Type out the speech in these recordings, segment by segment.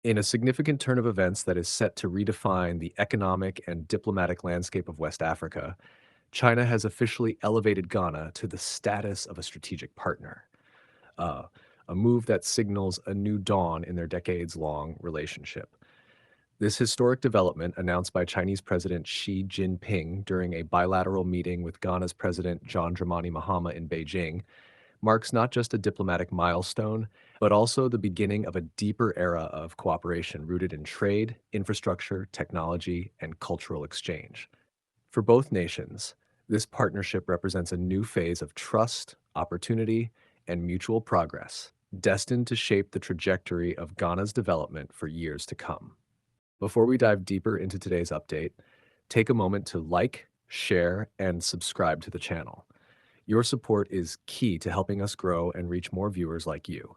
In a significant turn of events that is set to redefine the economic and diplomatic landscape of West Africa, China has officially elevated Ghana to the status of a strategic partner, uh, a move that signals a new dawn in their decades long relationship. This historic development, announced by Chinese President Xi Jinping during a bilateral meeting with Ghana's President John Dramani Mahama in Beijing, marks not just a diplomatic milestone, but also the beginning of a deeper era of cooperation rooted in trade, infrastructure, technology, and cultural exchange. For both nations, this partnership represents a new phase of trust, opportunity, and mutual progress, destined to shape the trajectory of Ghana's development for years to come. Before we dive deeper into today's update, take a moment to like, share, and subscribe to the channel. Your support is key to helping us grow and reach more viewers like you.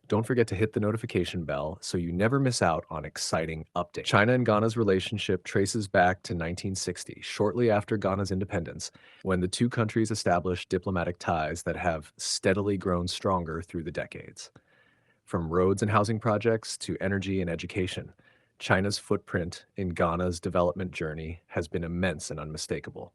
Don't forget to hit the notification bell so you never miss out on exciting updates. China and Ghana's relationship traces back to 1960, shortly after Ghana's independence, when the two countries established diplomatic ties that have steadily grown stronger through the decades. From roads and housing projects to energy and education, China's footprint in Ghana's development journey has been immense and unmistakable.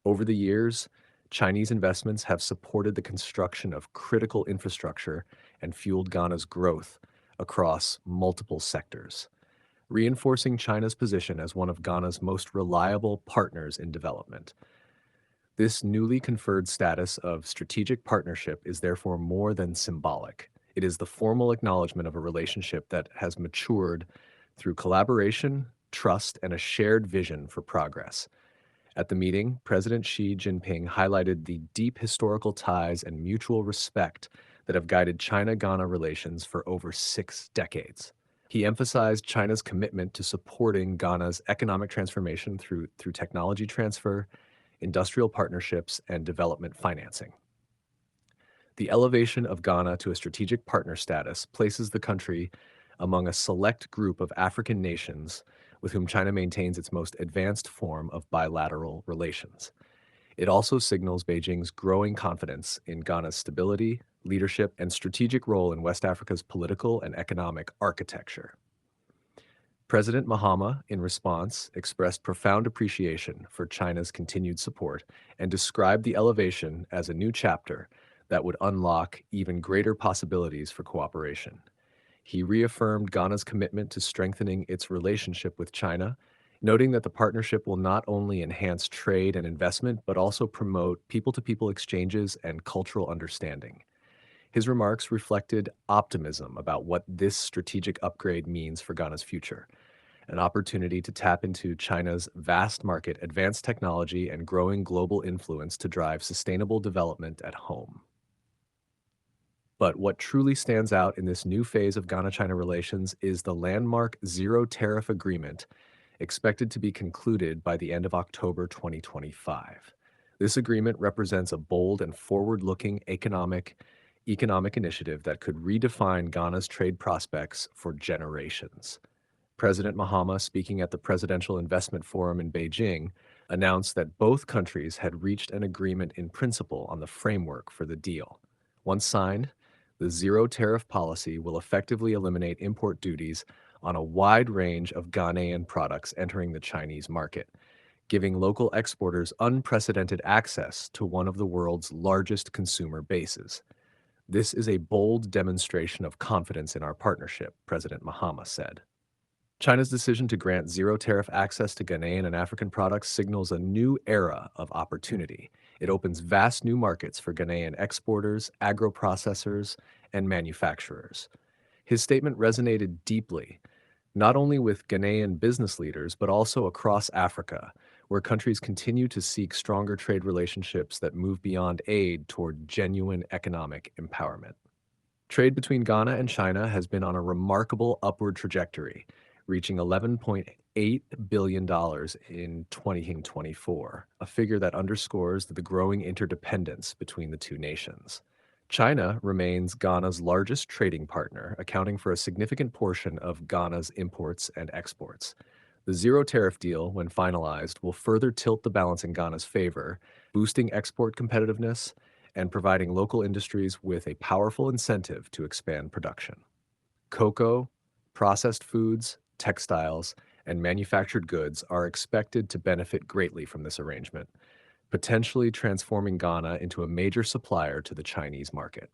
Over the years, Chinese investments have supported the construction of critical infrastructure and fueled Ghana's growth across multiple sectors, reinforcing China's position as one of Ghana's most reliable partners in development. This newly conferred status of strategic partnership is therefore more than symbolic. It is the formal acknowledgement of a relationship that has matured through collaboration, trust, and a shared vision for progress. At the meeting, President Xi Jinping highlighted the deep historical ties and mutual respect that have guided China-Ghana relations for over 6 decades. He emphasized China's commitment to supporting Ghana's economic transformation through technology transfer, industrial partnerships, and development financing. The elevation of Ghana to a strategic partner status places the country among a select group of African nations with whom China maintains its most advanced form of bilateral relations. It also signals Beijing's growing confidence in Ghana's stability, leadership, and strategic role in West Africa's political and economic architecture. President Mahama, in response, expressed profound appreciation for China's continued support and described the elevation as a new chapter that would unlock even greater possibilities for cooperation. He reaffirmed Ghana's commitment to strengthening its relationship with China, noting that the partnership will not only enhance trade and investment, but also promote people-to-people exchanges and cultural understanding. His remarks reflected optimism about what this strategic upgrade means for Ghana's future, an opportunity to tap into China's vast market, advanced technology, and growing global influence to drive sustainable development at home. But what truly stands out in this new phase of Ghana-China relations is the landmark zero tariff agreement expected to be concluded by the end of October 2025. This agreement represents a bold and forward-looking economic initiative that could redefine Ghana's trade prospects for generations. President Mahama, speaking at the Presidential Investment Forum in Beijing, announced that both countries had reached an agreement in principle on the framework for the deal. Once signed, the zero tariff policy will effectively eliminate import duties on a wide range of Ghanaian products entering the Chinese market, giving local exporters unprecedented access to one of the world's largest consumer bases. This is a bold demonstration of confidence in our partnership, President Mahama said. China's decision to grant zero tariff access to Ghanaian and African products signals a new era of opportunity. It opens vast new markets for Ghanaian exporters, agro-processors, and manufacturers. His statement resonated deeply, not only with Ghanaian business leaders, but also across Africa, where countries continue to seek stronger trade relationships that move beyond aid toward genuine economic empowerment. Trade between Ghana and China has been on a remarkable upward trajectory, reaching $11.8 billion in 2024, a figure that underscores the growing interdependence between the two nations. China remains Ghana's largest trading partner, accounting for a significant portion of Ghana's imports and exports. The zero tariff deal, when finalized, will further tilt the balance in Ghana's favor, boosting export competitiveness and providing local industries with a powerful incentive to expand production. Cocoa, Processed foods, textiles, and manufactured goods are expected to benefit greatly from this arrangement, potentially transforming Ghana into a major supplier to the Chinese market.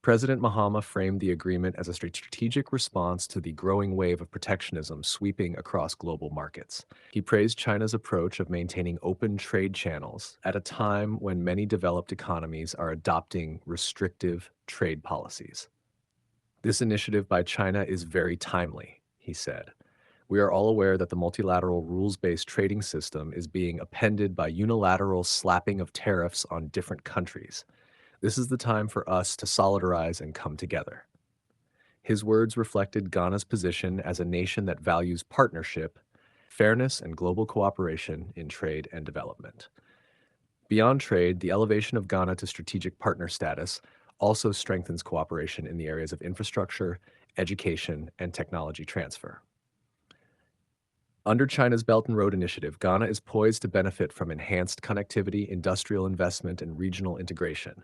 President Mahama framed the agreement as a strategic response to the growing wave of protectionism sweeping across global markets. He praised China's approach of maintaining open trade channels at a time when many developed economies are adopting restrictive trade policies. This initiative by China is very timely, he said. We are all aware that the multilateral rules-based trading system is being appended by unilateral slapping of tariffs on different countries. This is the time for us to solidarize and come together. His words reflected Ghana's position as a nation that values partnership, fairness, and global cooperation in trade and development. Beyond trade, the elevation of Ghana to strategic partner status also strengthens cooperation in the areas of infrastructure, education, and technology transfer. Under China's Belt and Road Initiative, Ghana is poised to benefit from enhanced connectivity, industrial investment, and regional integration.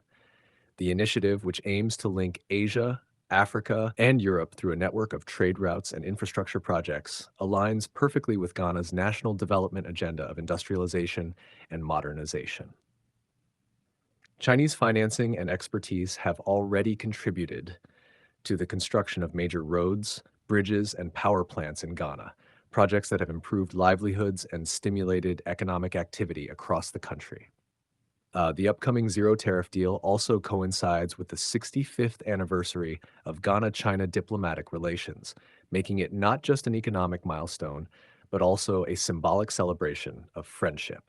The initiative, which aims to link Asia, Africa, and Europe through a network of trade routes and infrastructure projects, aligns perfectly with Ghana's national development agenda of industrialization and modernization. Chinese financing and expertise have already contributed to the construction of major roads, bridges, and power plants in Ghana, projects that have improved livelihoods and stimulated economic activity across the country. The upcoming zero tariff deal also coincides with the 65th anniversary of Ghana-China diplomatic relations, making it not just an economic milestone, but also a symbolic celebration of friendship.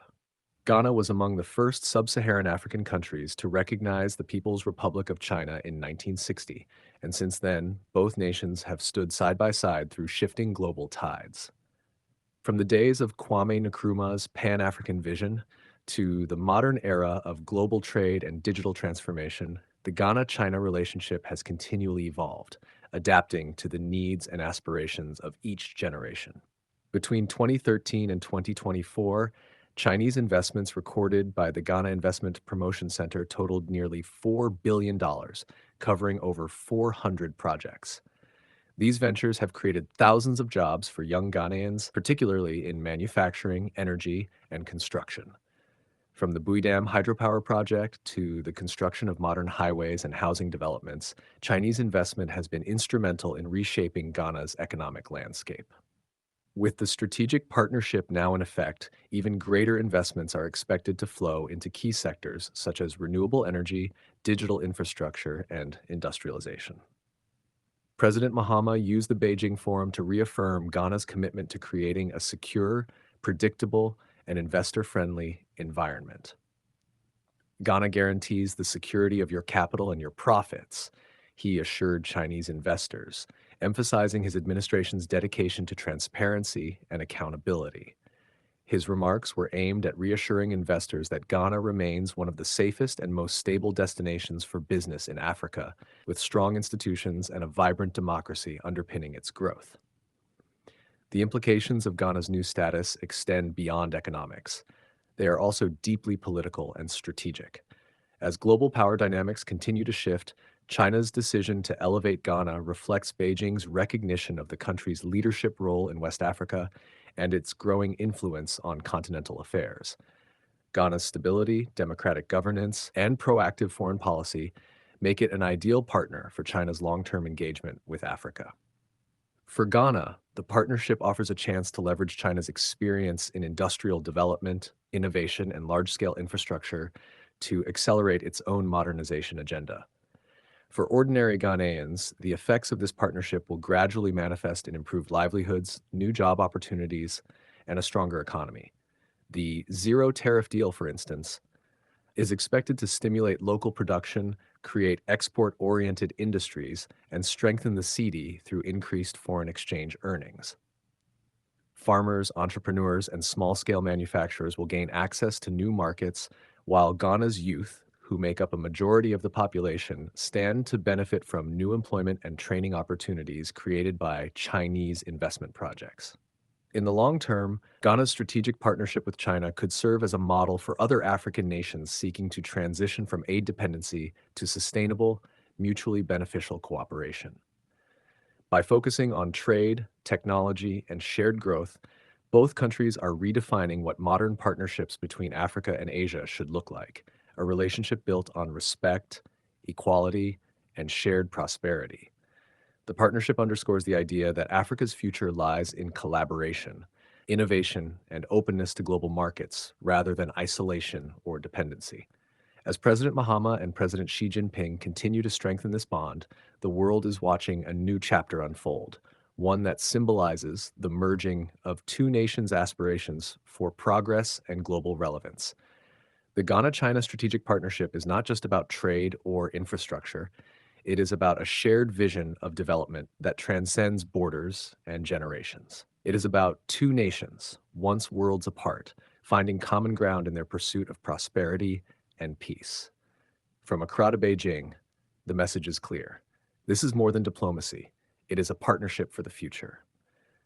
Ghana was among the first sub-Saharan African countries to recognize the People's Republic of China in 1960, and since then, both nations have stood side by side through shifting global tides. From the days of Kwame Nkrumah's Pan-African vision to the modern era of global trade and digital transformation, the Ghana-China relationship has continually evolved, adapting to the needs and aspirations of each generation. Between 2013 and 2024, Chinese investments recorded by the Ghana Investment Promotion Center totaled nearly $4 billion, covering over 400 projects. These ventures have created thousands of jobs for young Ghanaians, particularly in manufacturing, energy, and construction. From the Bui Dam hydropower project to the construction of modern highways and housing developments, Chinese investment has been instrumental in reshaping Ghana's economic landscape. With the strategic partnership now in effect, even greater investments are expected to flow into key sectors such as renewable energy, digital infrastructure, and industrialization. President Mahama used the Beijing Forum to reaffirm Ghana's commitment to creating a secure, predictable, and investor-friendly environment. Ghana guarantees the security of your capital and your profits, he assured Chinese investors, emphasizing his administration's dedication to transparency and accountability. His remarks were aimed at reassuring investors that Ghana remains one of the safest and most stable destinations for business in Africa, with strong institutions and a vibrant democracy underpinning its growth. The implications of Ghana's new status extend beyond economics. They are also deeply political and strategic. As global power dynamics continue to shift, China's decision to elevate Ghana reflects Beijing's recognition of the country's leadership role in West Africa and its growing influence on continental affairs. Ghana's stability, democratic governance, and proactive foreign policy make it an ideal partner for China's long-term engagement with Africa. For Ghana, the partnership offers a chance to leverage China's experience in industrial development, innovation, and large-scale infrastructure to accelerate its own modernization agenda. For ordinary Ghanaians, the effects of this partnership will gradually manifest in improved livelihoods, new job opportunities, and a stronger economy. The zero tariff deal, for instance, is expected to stimulate local production, create export-oriented industries, and strengthen the cedi through increased foreign exchange earnings. Farmers, entrepreneurs, and small-scale manufacturers will gain access to new markets, while Ghana's youth, who make up a majority of the population, stand to benefit from new employment and training opportunities created by Chinese investment projects. In the long term, Ghana's strategic partnership with China could serve as a model for other African nations seeking to transition from aid dependency to sustainable, mutually beneficial cooperation. By focusing on trade, technology, and shared growth, both countries are redefining what modern partnerships between Africa and Asia should look like, a relationship built on respect, equality, and shared prosperity. The partnership underscores the idea that Africa's future lies in collaboration, innovation, and openness to global markets rather than isolation or dependency. As President Mahama and President Xi Jinping continue to strengthen this bond, the world is watching a new chapter unfold, one that symbolizes the merging of two nations' aspirations for progress and global relevance. The Ghana China Strategic Partnership is not just about trade or infrastructure, it is about a shared vision of development that transcends borders and generations. It is about two nations, once worlds apart, finding common ground in their pursuit of prosperity and peace. From Accra to Beijing, the message is clear. This is more than diplomacy. It is a partnership for the future.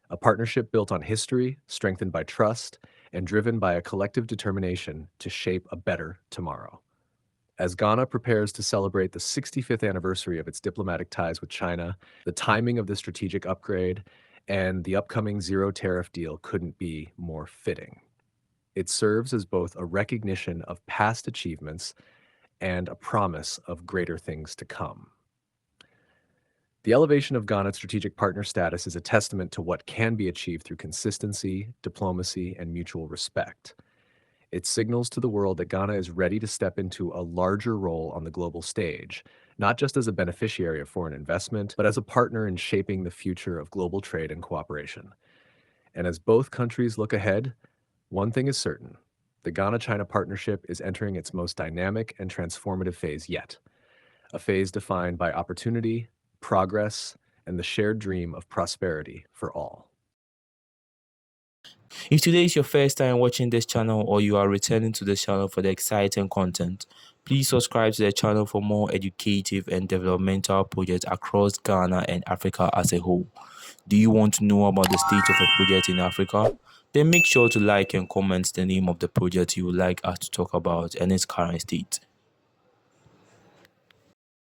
A partnership built on history, strengthened by trust, and driven by a collective determination to shape a better tomorrow. As Ghana prepares to celebrate the 65th anniversary of its diplomatic ties with China, the timing of the strategic upgrade and the upcoming zero tariff deal couldn't be more fitting. It serves as both a recognition of past achievements and a promise of greater things to come. The elevation of Ghana's strategic partner status is a testament to what can be achieved through consistency, diplomacy, and mutual respect. It signals to the world that Ghana is ready to step into a larger role on the global stage, not just as a beneficiary of foreign investment, but as a partner in shaping the future of global trade and cooperation. And as both countries look ahead, one thing is certain. The Ghana-China partnership is entering its most dynamic and transformative phase yet, a phase defined by opportunity, progress, and the shared dream of prosperity for all. If today is your first time watching this channel or you are returning to this channel for the exciting content, please subscribe to the channel for more educative and developmental projects across Ghana and Africa as a whole. Do you want to know about the state of a project in Africa? Then make sure to like and comment the name of the project you would like us to talk about and its current state.